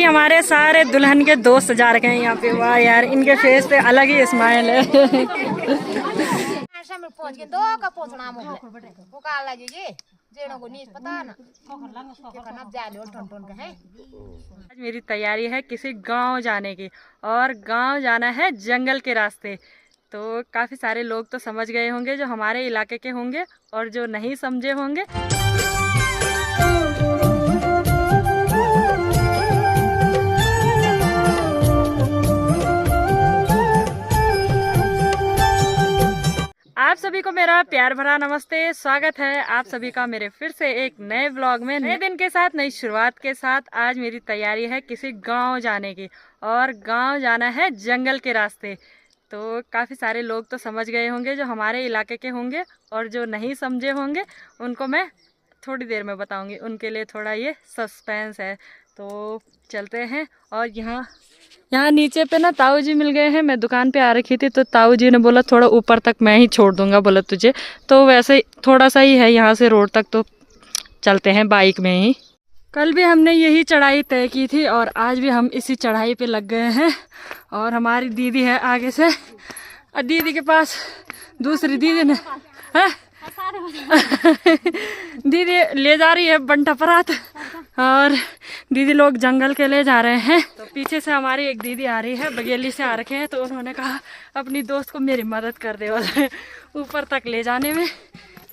Finally हमारे सारे दुल्हन के दोस्त जा रखे हैं यहाँ पे। वाह यार, इनके फेस पे अलग ही स्माइल है। आज मेरी तैयारी है किसी गांव जाने की, और गांव जाना है जंगल के रास्ते। तो काफ़ी सारे लोग तो समझ गए होंगे जो हमारे इलाके के होंगे, और जो नहीं समझे होंगे। आप सभी को मेरा प्यार भरा नमस्ते। स्वागत है आप सभी का मेरे फिर से एक नए व्लॉग में, नए दिन के साथ, नई शुरुआत के साथ। आज मेरी तैयारी है किसी गांव जाने की, और गांव जाना है जंगल के रास्ते। तो काफ़ी सारे लोग तो समझ गए होंगे जो हमारे इलाके के होंगे, और जो नहीं समझे होंगे उनको मैं थोड़ी देर में बताऊंगी। उनके लिए थोड़ा ये सस्पेंस है। तो चलते हैं। और यहाँ नीचे पे ना ताऊ जी मिल गए हैं। मैं दुकान पे आ रखी थी तो ताऊ जी ने बोला थोड़ा ऊपर तक मैं ही छोड़ दूंगा, बोला तुझे। तो वैसे थोड़ा सा ही है यहाँ से रोड तक, तो चलते हैं बाइक में ही। कल भी हमने यही चढ़ाई तय की थी, और आज भी हम इसी चढ़ाई पे लग गए हैं। और हमारी दीदी है आगे से, और दीदी के पास दूसरी दीदी ने दीदी ले जा रही है बंटा परात, और दीदी लोग जंगल के ले जा रहे हैं। तो पीछे से हमारी एक दीदी आ रही है, बगेली से आ रखे हैं। तो उन्होंने कहा अपनी दोस्त को मेरी मदद कर दे ऊपर तक ले जाने में,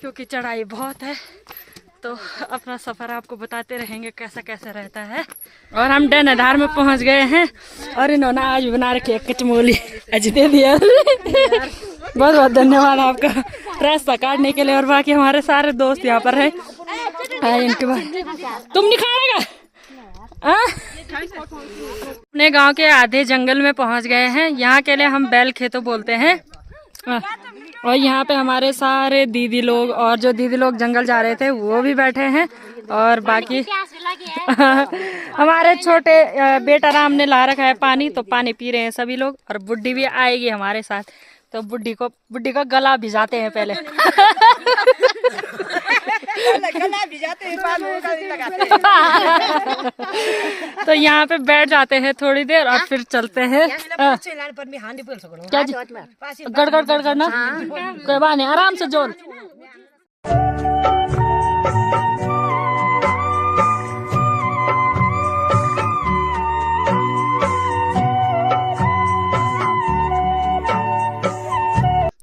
क्योंकि चढ़ाई बहुत है। तो अपना सफ़र आपको बताते रहेंगे कैसा कैसा रहता है। और हम डैनाधार में पहुंच गए हैं, और इन्होंने आज बना रखी है कचमोली। आज दे दिया। बहुत बहुत धन्यवाद आपका रास्ता काटने के लिए। और बाकी हमारे सारे दोस्त यहाँ पर हैं। इनके बाद तुम नहीं खाएगा। अपने गांव के आधे जंगल में पहुंच गए हैं। यहाँ के लिए हम बैल खेतों बोलते हैं। और यहाँ पे हमारे सारे दीदी लोग, और जो दीदी लोग जंगल जा रहे थे वो भी बैठे हैं। और बाकी हमारे छोटे बेटा राम ने ला रखा है पानी, तो पानी पी रहे हैं सभी लोग। और बुड्ढी भी आएगी हमारे साथ, तो बुड्ढी को गला भिजाते हैं पहले। गला भिजाते हैं, तो यहाँ पे बैठ जाते हैं थोड़ी देर, और फिर चलते हैं। क्या जी? गड़गड़ गड़गड़ ना, कोई बात नहीं, आराम से जोर।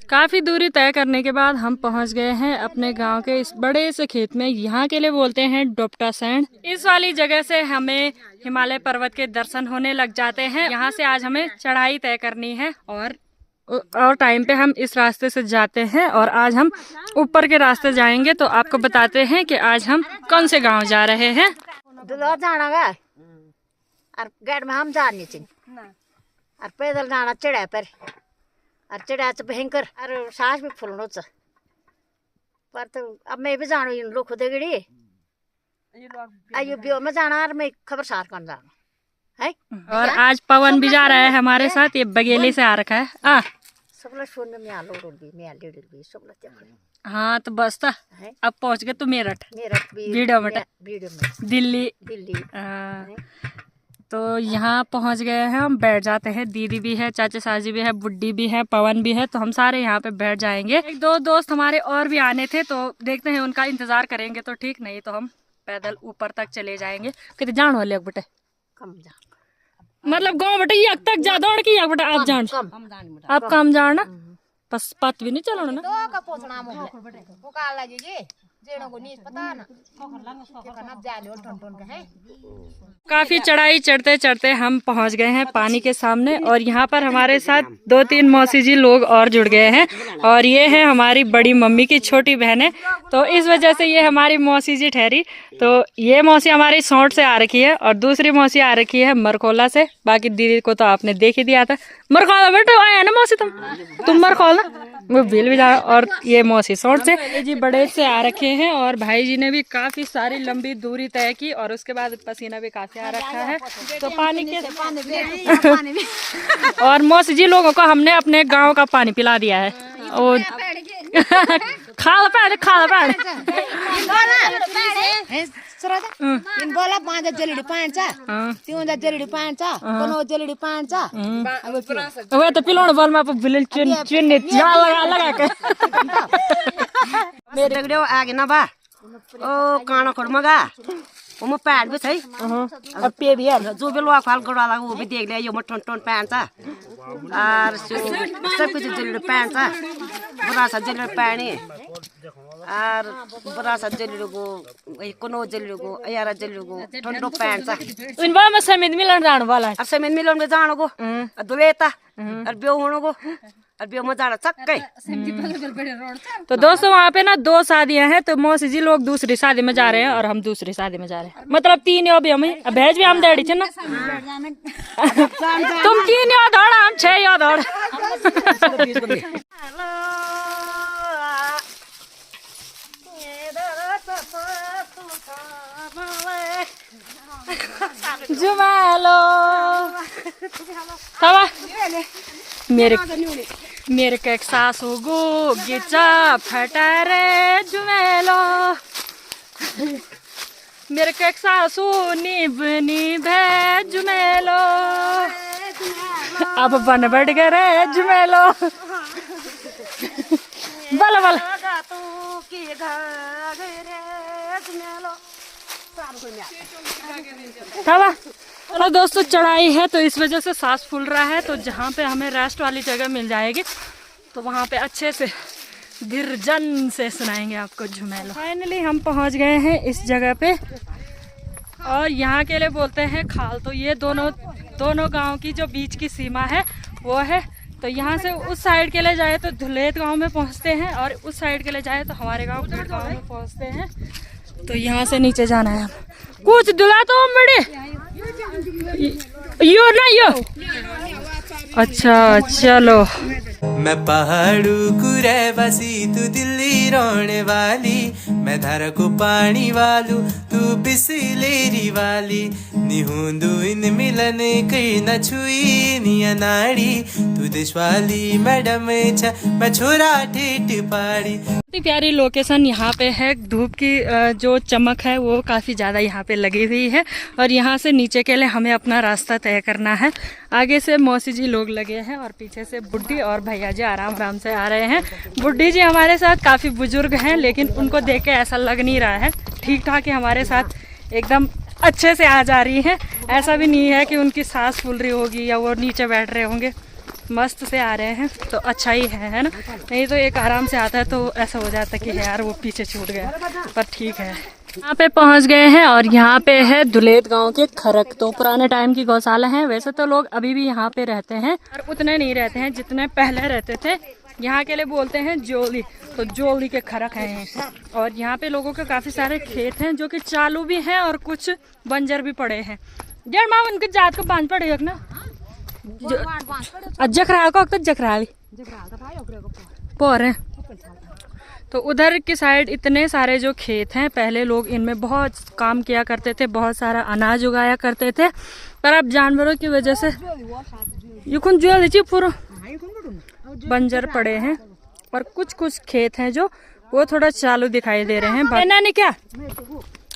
काफ़ी दूरी तय करने के बाद हम पहुंच गए हैं अपने गांव के इस बड़े से खेत में। यहाँ के लिए बोलते हैं डोपटा सैंड। इस वाली जगह से हमें हिमालय पर्वत के दर्शन होने लग जाते हैं। यहाँ से आज हमें चढ़ाई तय करनी है, और टाइम पे हम इस रास्ते से जाते हैं। और आज हम ऊपर के रास्ते जाएंगे। तो आपको बताते हैं कि आज हम कौन से गाँव जा रहे हैं। और पैदल जाना चढ़ा पर, और चढ़ाच भयंकर, और सांस भी फूलनो च। पर तो अब मैं भी जानो इन लोग खुदे गड़ी आयु बियो में जाना, और मैं खबर सार कर जाना है। और आज पवन भी जा रहा है हमारे साथ, ये बगेले से आ रखा है। सबला सुन में आलो भी मैं लेडल भी सबला त्या। हाँ तो बस था, अब पहुंच गए तो मेरठ भी वीडियो में दिल्ली। दिल्ली। तो यहाँ पहुँच गए हैं हम, बैठ जाते हैं। दीदी भी है, चाचा साजी भी है, बुड्ढी भी है, पवन भी है। तो हम सारे यहाँ पे बैठ जाएंगे। एक दो दोस्त हमारे और भी आने थे, तो देखते हैं उनका इंतजार करेंगे तो ठीक, नहीं तो हम पैदल ऊपर तक चले जाएंगे। कितने जान वाले बेटे, मतलब गाँव बेटे यक तक जा दौड़ की यक बेटे आप जान, आप काम जान ना, बस पत भी नहीं चलो ना। काफी चढ़ाई चढ़ते चढ़ते हम पहुंच गए हैं पानी के सामने। और यहाँ पर हमारे साथ 2-3 मौसी जी लोग और जुड़ गए हैं, और ये है हमारी बड़ी मम्मी की छोटी बहन है। तो इस वजह से ये हमारी मौसी जी ठहरी। तो ये मौसी हमारी सौंठ से आ रखी है, और दूसरी मौसी आ रखी है मरखोला से। बाकी दीदी को तो आपने देख ही दिया था। मरखोला बेटे आया ना मौसी, तुम मरखोला, वो बिल भी जा। और ये मौसी सौंठ से जी बड़े से आ रखे हैं। और भाई जी ने भी काफी सारी लंबी दूरी तय की, और उसके बाद पसीना भी काफी आ रखा है। तो पानी के और मौसी जी लोगों को हमने अपने गांव का पानी पिला दिया है। और खाल पैड इन बोला पाँच जलिडी पाँच तीन जलिडी पाँच कोनो जलिडी पाँच वे तो पिलोण बॉल में आप बिल चुन लगा के मेरे डगड़े आगे ना बा ओ काना खोड़ मगा वो मैं पैड भी सही अब पे भी है जो भी लोग फाल करा लगा वो भी देख लिया यो मैं टोन पैंट था और सब कुछ जलिडी पैंट था बड़ा सा जलिडी पैनी और बड़ा सा जलिडी को कोनो जलिडी को यार जलिडी को ठंडो पैंट था इन बार में समित मिलन जाने वाला है अब समित मिलन में जानो को दुलेता और ब्यो होनो को और ब्यो में जाना चक्के तो दोस्तों वहाँ पे ना 2 शादियां हैं तो मौसी जी लोग दूसरी शादी में जा रहे हैं और हम दूसरी शादी में जा रहे हैं मतलब 3 यो भी हम भेज भी हम डेडी छे ना तुम 3 यो दौड़ हम 6 यो दौड़ जुमालो मेरे के सासू गो गिचा फटा रे जुमेलो मेरे के सासू निभ निभे जुमेलो अब बन बढ़ गए रे जुमेलो बल बल हेलो दोस्तों चढ़ाई है तो इस वजह से सांस फूल रहा है तो जहाँ पे हमें रेस्ट वाली जगह मिल जाएगी तो वहाँ पे अच्छे से धीरजन से सुनाएंगे आपको झुमेलो। फाइनली हम पहुँच गए हैं इस जगह पे और यहाँ के लिए बोलते हैं खाल। तो ये दोनों गांव की जो बीच की सीमा है वो है। तो यहाँ से उस साइड के लिए जाए तो धुलेत गांव में पहुँचते हैं और उस साइड के लिए जाए तो हमारे गाँव में पहुँचते हैं। तो यहाँ से नीचे जाना है। कुछ दुला तो बड़े यो ना यो अच्छा चलो। मैं पहाड़ू को रहवासी तू दिल्ली रोने वाली मैं धारा को पानी वालू तू बिस्लेरी वाली निहुंदू इन मिलन कई न छुई निया नाड़ी तू देश वाली मैडम मैं छोरा ठेठ पाड़ी। प्यारी लोकेशन यहाँ पे है। धूप की जो चमक है वो काफ़ी ज़्यादा यहाँ पे लगी हुई है और यहाँ से नीचे के लिए हमें अपना रास्ता तय करना है। आगे से मौसी जी लोग लगे हैं और पीछे से बुड्ढी और भैया जी आराम आराम से आ रहे हैं। बुड्ढी जी हमारे साथ काफ़ी बुजुर्ग हैं लेकिन उनको देख के ऐसा लग नहीं रहा है, ठीक ठाक ही हमारे साथ एकदम अच्छे से आ जा रही हैं। ऐसा भी नहीं है कि उनकी सांस फूल रही होगी या वो नीचे बैठ रहे होंगे, मस्त से आ रहे हैं तो अच्छा ही है ना। नहीं तो एक आराम से आता है तो ऐसा हो जाता है कि यार वो पीछे छूट गया, पर ठीक है। यहाँ पे पहुँच गए हैं और यहाँ पे है दुलेत गांव के खरक। तो पुराने टाइम की गौशाला है। वैसे तो लोग अभी भी यहाँ पे रहते हैं और उतने नहीं रहते हैं जितने पहले रहते थे। यहाँ के लिए बोलते हैं जोली। तो जोली के खरक हैं और यहाँ पे लोगों के काफ़ी सारे खेत हैं जो कि चालू भी हैं और कुछ बंजर भी पड़े हैं। जड़ माँ उनके जात को बांध पड़े ना जखरा को तो जखराली पोर है। तो उधर की साइड इतने सारे जो खेत हैं, पहले लोग इनमें बहुत काम किया करते थे, बहुत सारा अनाज उगाया करते थे। पर अब जानवरों की वजह से युकुन जो लीजिए पूरा बंजर पड़े हैं और कुछ कुछ खेत हैं जो वो थोड़ा चालू दिखाई दे रहे हैं। नानी क्या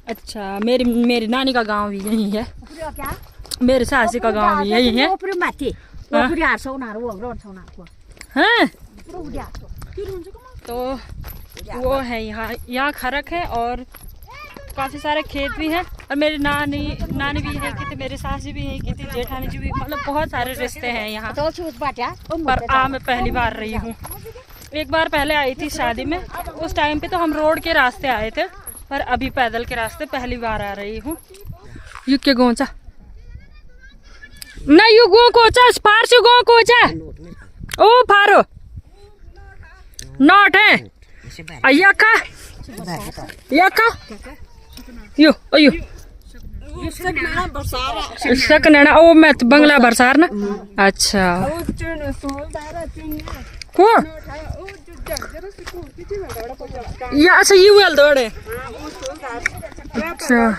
अच्छा मेरी नानी का गांव भी यही है, मेरे सासी का गांव भी यही है। हाँ? तो वो है यहाँ खरक है और काफ़ी सारे खेत भी हैं और मेरी नानी भी यहीं की थी, मेरी सासी भी यहीं की थी, जेठानी जी भी, मतलब बहुत सारे रिश्ते हैं यहाँ। पर मैं पहली बार रही हूँ। एक बार पहले आई थी शादी में, उस टाइम पे तो हम रोड के रास्ते आए थे, पर अभी पैदल के रास्ते पहली बार आ रही हूँ। यू के गोचा ना यू गो कोचा फारसी गो कोचा ओ फारो नॉट है यका यो अयो सकनाना ओ मैं बंगला बरसार ना अच्छा को या अच्छा ये वेल दौड़े अच्छा।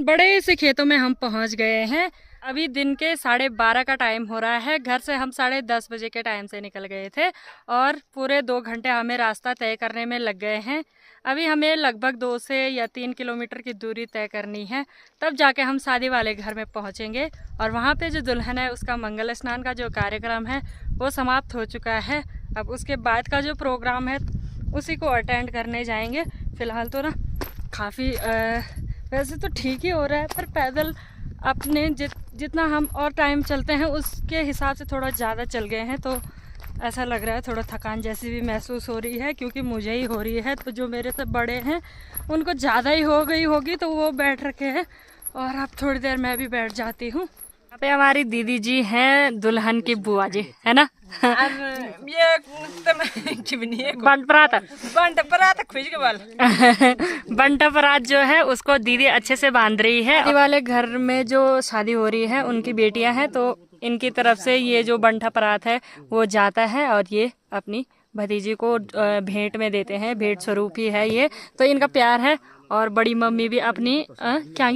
बड़े से खेतों में हम पहुंच गए हैं अभी दिन के 12:30 का टाइम हो रहा है। घर से हम 10:30 बजे के टाइम से निकल गए थे और पूरे 2 घंटे हमें रास्ता तय करने में लग गए हैं। अभी हमें लगभग 2 से या 3 किलोमीटर की दूरी तय करनी है, तब जाके हम शादी वाले घर में पहुंचेंगे। और वहां पे जो दुल्हन है उसका मंगल स्नान का जो कार्यक्रम है वो समाप्त हो चुका है। अब उसके बाद का जो प्रोग्राम है उसी को अटेंड करने जाएंगे। फ़िलहाल तो ना काफ़ी वैसे तो ठीक ही हो रहा है, पर पैदल अपने जितना हम और टाइम चलते हैं उसके हिसाब से थोड़ा ज़्यादा चल गए हैं, तो ऐसा लग रहा है थोड़ा थकान जैसी भी महसूस हो रही है, क्योंकि मुझे ही हो रही है। तो जो मेरे से बड़े हैं उनको ज़्यादा ही हो गई होगी तो वो बैठ रखे हैं और अब थोड़ी देर मैं भी बैठ जाती हूँ। यहाँ पे हमारी दीदी जी हैं, दुल्हन की बुआ जी, है ना? बंटा परात जो है उसको दीदी अच्छे से बांध रही है। शादी वाले घर में जो शादी हो रही है उनकी बेटियां हैं, तो इनकी तरफ से ये जो बंटा परात है वो जाता है और ये अपनी भतीजी को भेंट में देते हैं। भेंट स्वरूप ही है ये, तो इनका प्यार है। और बड़ी मम्मी भी अपनी क्या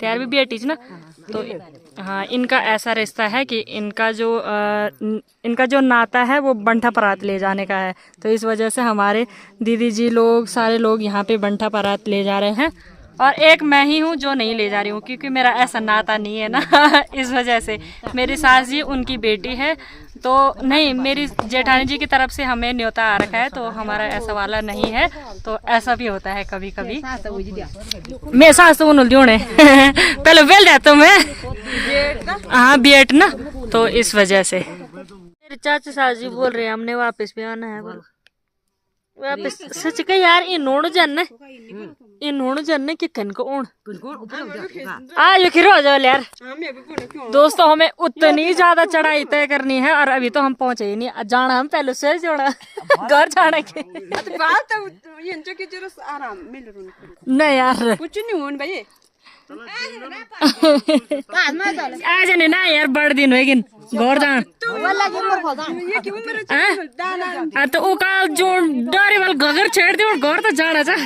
त्यार भी बेटी ना, तो हाँ इनका ऐसा रिश्ता है कि इनका जो नाता है वो बंठा परात ले जाने का है। तो इस वजह से हमारे दीदी जी लोग सारे लोग यहाँ पे बंठा परात ले जा रहे हैं और एक मैं ही हूँ जो नहीं ले जा रही हूँ, क्योंकि मेरा ऐसा नाता नहीं है ना। इस वजह से मेरी सास जी उनकी बेटी है, तो नहीं, मेरी जेठानी जी की तरफ से हमें न्योता आ रखा है, तो हमारा ऐसा वाला नहीं है। तो ऐसा भी होता है कभी कभी। मैं सास तो उन पहले बेल जाता मैं, हाँ बेट ना, तो इस वजह से मेरे चाचा सास जी बोल रहे हैं हमने वापस भी आना है। बोलो वापस सच का यार, इन्होंने जानने कि कन को ऊन आज खिर हो जाओ यार। दोस्तों हमें उतनी ज्यादा चढ़ाई तय करनी है और अभी तो हम पहुंचे ही नहीं। जाना हम पहले से जोड़ा घर जाने के नहीं यार, कुछ नहीं होने भाई आज नहीं ना यार, बड़ दिन होगी घर जान तो उका जो डरे वाल घर छेड़ दे और घर तो जाना चाह।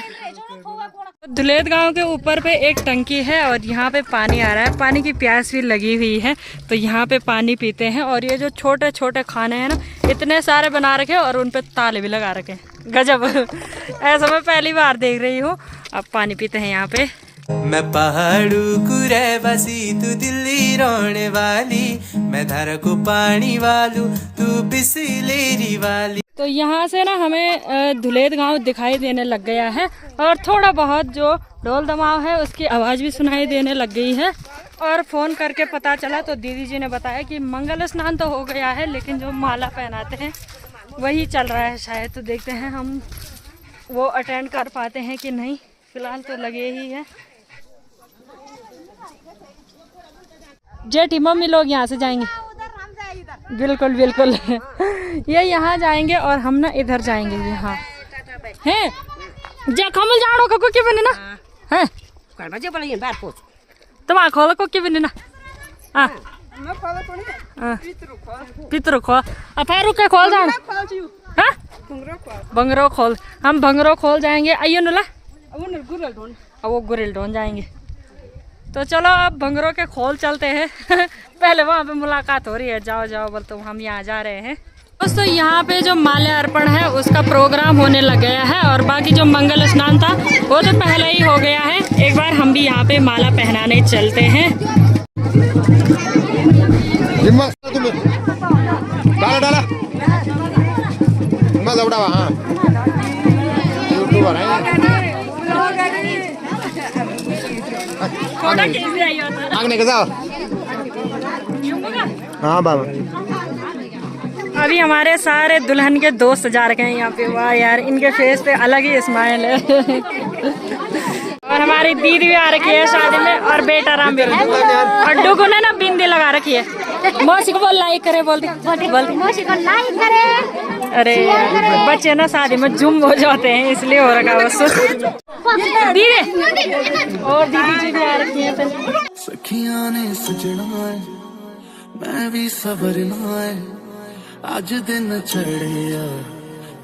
दुलेत गांव के ऊपर पे एक टंकी है और यहाँ पे पानी आ रहा है, पानी की प्यास भी लगी हुई है, तो यहाँ पे पानी पीते हैं। और ये जो छोटे छोटे खाने हैं ना, इतने सारे बना रखे और उन पे ताले भी लगा रखे, गजब। ऐसा मैं पहली बार देख रही हूँ। अब पानी पीते हैं यहाँ पे। मैं पहाड़ू को रहवासी, तू दिल्ली रहने वाली, मैं धारा को पानी वालू, तू बिसलेरी वाली। तो यहाँ से ना हमें दुलेत गांव दिखाई देने लग गया है और थोड़ा बहुत जो ढोल दमाव है उसकी आवाज़ भी सुनाई देने लग गई है। और फ़ोन करके पता चला तो दीदी जी ने बताया कि मंगल स्नान तो हो गया है, लेकिन जो माला पहनाते हैं वही चल रहा है शायद। तो देखते हैं हम वो अटेंड कर पाते हैं कि नहीं। फिलहाल तो लगे ही है। जेठी मम्मी लोग यहाँ से जाएंगे, बिल्कुल बिल्कुल ये यहाँ जाएंगे और हम ना इधर जाएंगे। यहाँ हैं जे कमल जाड़ो को के बने ना हैं तुम खोलो को के बने ना हाँ पितरो खोल अफेरू के खोल जाओ हाँ बंगरो खोल। हम बंगरो खोल जाएंगे। आइयो नुला अब वो गुरेल ढोन जाएंगे। तो चलो अब बंगरों के खोल चलते हैं। पहले वहाँ पे मुलाकात हो रही है, जाओ जाओ बोल, तो हम यहाँ जा रहे हैं। दोस्तों यहाँ पे जो माल्या अर्पण है उसका प्रोग्राम होने लग गया है और बाकी जो मंगल स्नान था वो तो पहले ही हो गया है। एक बार हम भी यहाँ पे माला पहनाने चलते हैं। डाला डाला मजा उड़ावा हाँ यूट्यूबर है आगने के जाओ हाँ बाबा। अभी हमारे सारे दुल्हन के दोस्त जा रखे हैं यहाँ पे। वाह यार, इनके फेस पे अलग ही स्माइल है। और हमारी दीदी भी आ रखी है शादी में और बेटा राम भी। और डुगू ने ना बिंदी लगा रखी है। मौसी को बोल लाइक करे, बोलती मौसी को लाइक करे। अरे बच्चे ना शादी में झुम हो जाते हैं, इसलिए हो रखा बस। दीदी और दीदी जी भी आ रखी है। सखियां ने सजना है मैं भी सवरना है, आज दिन चढ़िया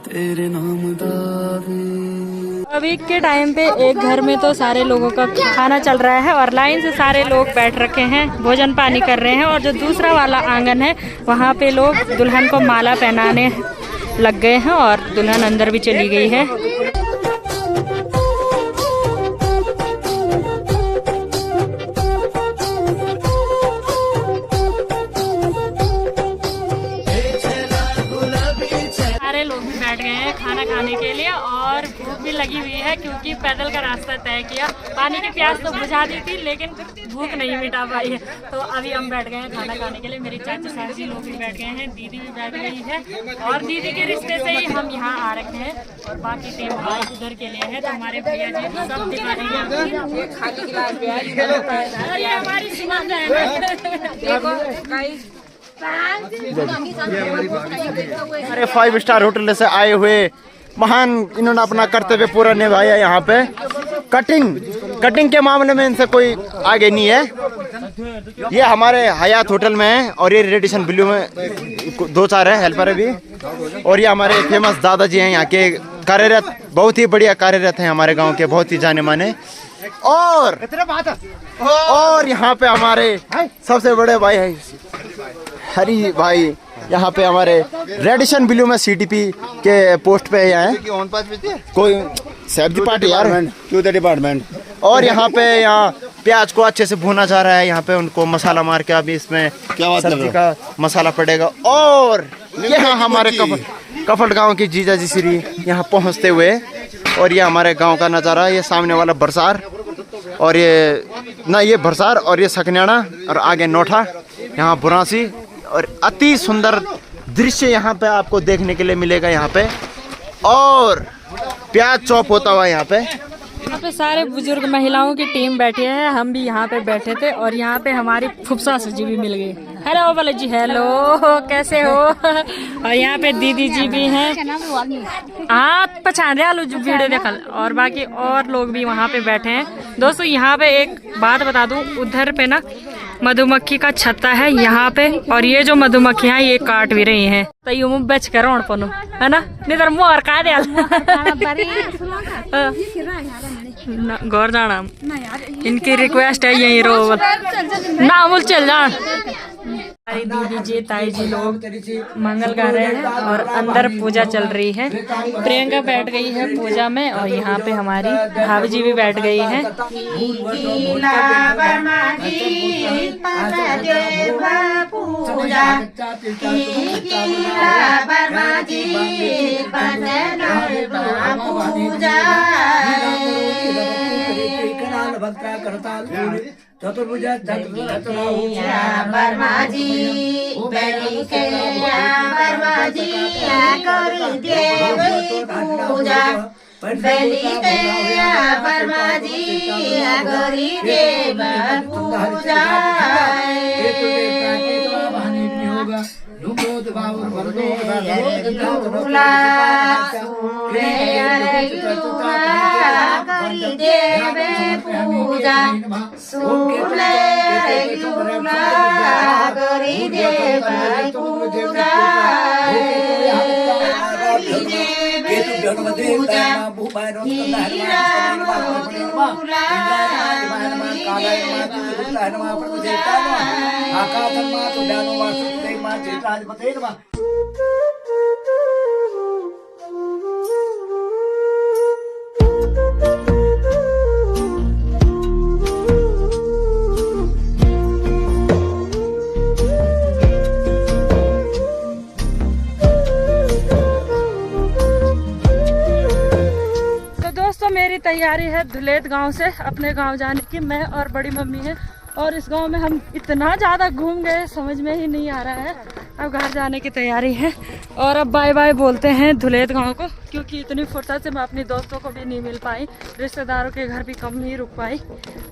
तेरे नाम दावे। अभी के टाइम पे एक घर में तो सारे लोगों का खाना चल रहा है और लाइन से सारे लोग बैठ रखे हैं, भोजन पानी कर रहे हैं। और जो दूसरा वाला आंगन है वहाँ पे लोग दुल्हन को माला पहनाने लग गए हैं और दुल्हन अंदर भी चली गई है। लोग भी बैठ गए हैं खाना खाने के लिए और भूख भी लगी हुई है क्योंकि पैदल का रास्ता तय किया। पानी की प्यास तो बुझा दी थी लेकिन भूख नहीं मिटा पाई है, तो अभी हम बैठ गए हैं खाना खाने के लिए। मेरी चाची सासी लोग भी बैठ गए हैं, दीदी भी बैठ गई है और दीदी के रिश्ते से ही हम यहाँ आ रखे हैं और बाकी टीम उधर के लिए है। तो हमारे भैया जी सब दिखाएंगे हमारी सीमा अरे 5 स्टार होटल से आए हुए महान इन्होंने अपना कर्तव्य पूरा निभाया। यहाँ पे कटिंग के मामले में इनसे कोई आगे नहीं है। ये हमारे हयात होटल में है और ये रेडिसन ब्लू में 2-4 है हेल्पर है भी। और ये हमारे फेमस दादाजी हैं यहाँ के कार्यरत, बहुत ही बढ़िया कार्यरत हैं हमारे गांव के, बहुत ही जाने माने। और यहाँ पे हमारे सबसे बड़े भाई है हरी भाई, यहाँ पे हमारे रेडिशन ब्लू में CDP के पोस्ट पे हैं, कोई सब्जी पार्टी यार डिपार्टमेंट। और यहाँ पे प्याज को अच्छे से भुना जा रहा है। यहाँ पे उनको मसाला मार के अभी इसमें सब्जी का मसाला पड़ेगा। और यहाँ हमारे कफट गांव की जीजा जी श्री यहाँ पहुँचते हुए, और ये हमारे गांव का नज़ारा, ये सामने वाला बरसार और ये भरसार और ये सकन्याणा और आगे नोठा, यहाँ बुरासी। और अति सुंदर दृश्य यहाँ पे आपको देखने के लिए मिलेगा यहाँ पे। और प्याज चॉप होता हुआ यहाँ पे सारे बुजुर्ग महिलाओं की टीम बैठी है, हम भी यहाँ पे बैठे थे और यहाँ पे हमारी फुफसा जी भी मिल गई। हेलो बाला जी, हेलो, कैसे हो? और यहाँ पे दीदी जी भी हैं, हाँ पहचान रहे आलू वीडियो देखल। और बाकी और लोग भी वहाँ पे बैठे हैं। दोस्तों यहाँ पे एक बात बता दूं, उधर पे ना मधुमक्खी का छत्ता है यहाँ पे, और ये जो मधुमक्खियाँ ये काट भी रही हैं। तो यूं बेच कर पनो है ना, नहीं तो मोर का दे गौर जाना। इनकी रिक्वेस्ट है यही रो ना मुल चल जा। हमारी दीदी जी ताई जी लोग मंगल गा रहे हैं और अंदर पूजा चल रही है। प्रियंका बैठ गई है पूजा में और यहाँ पे हमारी भाभी जी भी बैठ गई है। चतुर्भुजा बर्माजी बेली के बर्माजी करी देवी पूजा बेली के बर्माजी करी देवी पूजा करी देवे पूजा सुले करी देवे पूजा मेरी तैयारी है धुलेत गांव से अपने गांव जाने की। मैं और बड़ी मम्मी है और इस गांव में हम इतना ज़्यादा घूम गए समझ में ही नहीं आ रहा है। अब घर जाने की तैयारी है और अब बाय बाय बोलते हैं धुलेत गांव को, क्योंकि इतनी फुर्सत से मैं अपनी दोस्तों को भी नहीं मिल पाई, रिश्तेदारों के घर भी कम ही रुक पाई।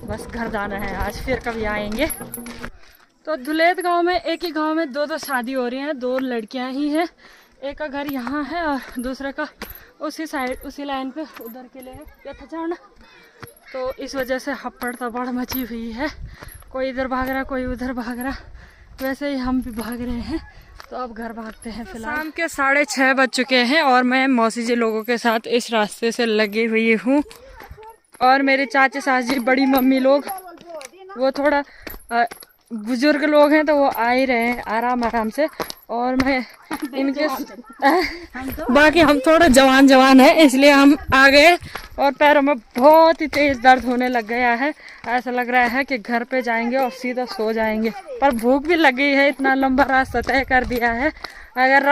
बस घर जाना है आज, फिर कभी आएंगे। तो धुलेत गाँव में एक ही गाँव में दो शादी हो रही हैं, 2 लड़कियाँ ही हैं। एक का घर यहाँ है और दूसरे का उसी साइड उसी लाइन पे उधर के लिए है जाना। तो इस वजह से हप्पड़ तपड़ मची हुई है, कोई इधर भाग रहा कोई उधर भाग रहा। वैसे ही हम भी भाग रहे हैं, तो अब घर भागते हैं फिलहाल। शाम के 6:30 बज चुके हैं और मैं मौसी जी लोगों के साथ इस रास्ते से लगी हुई हूँ। और मेरे चाचे सास जी, बड़ी मम्मी लोग, वो थोड़ा बुजुर्ग लोग हैं तो वो आ ही रहे हैं आराम आराम से। और मैं इनके बाकी हम थोड़ा जवान है इसलिए हम आ गए। और पैरों में बहुत ही तेज दर्द होने लग गया है। ऐसा लग रहा है कि घर पे जाएंगे और सीधा सो जाएंगे। पर भूख भी लगी है, इतना लंबा रास्ता तय कर दिया है। अगर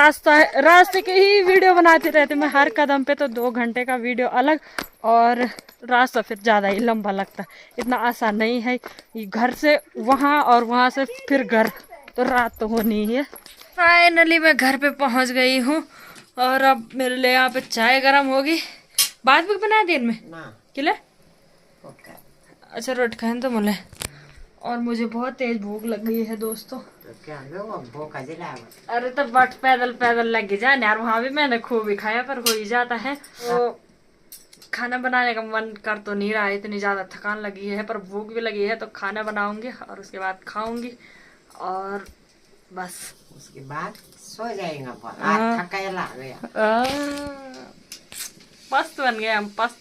रास्ते की ही वीडियो बनाते रहते मैं हर कदम पे, तो 2 घंटे का वीडियो अलग और रास्ता फिर ज़्यादा ही लंबा लगता। इतना आसान नहीं है घर से वहाँ और वहाँ से फिर घर, तो रात तो होनी ही है। फाइनली मैं घर पे पहुँच गई हूँ और अब मेरे लिए यहाँ पे चाय गर्म होगी। बात भी बना दिन में किले अच्छा रोट खाए तो मुले। और मुझे बहुत तेज भूख लग गई है दोस्तों। अरे तो बट पैदल लग जाए यार, वहाँ भी मैंने खूब ही खाया पर हो ही जाता है। तो खाना बनाने का मन कर तो नहीं रहा है, इतनी ज़्यादा थकान लगी है, पर भूख भी लगी है तो खाना बनाऊंगी और उसके बाद खाऊंगी और बस उसके बाद सो जाएगा। मस्त बन गए हम, मस्त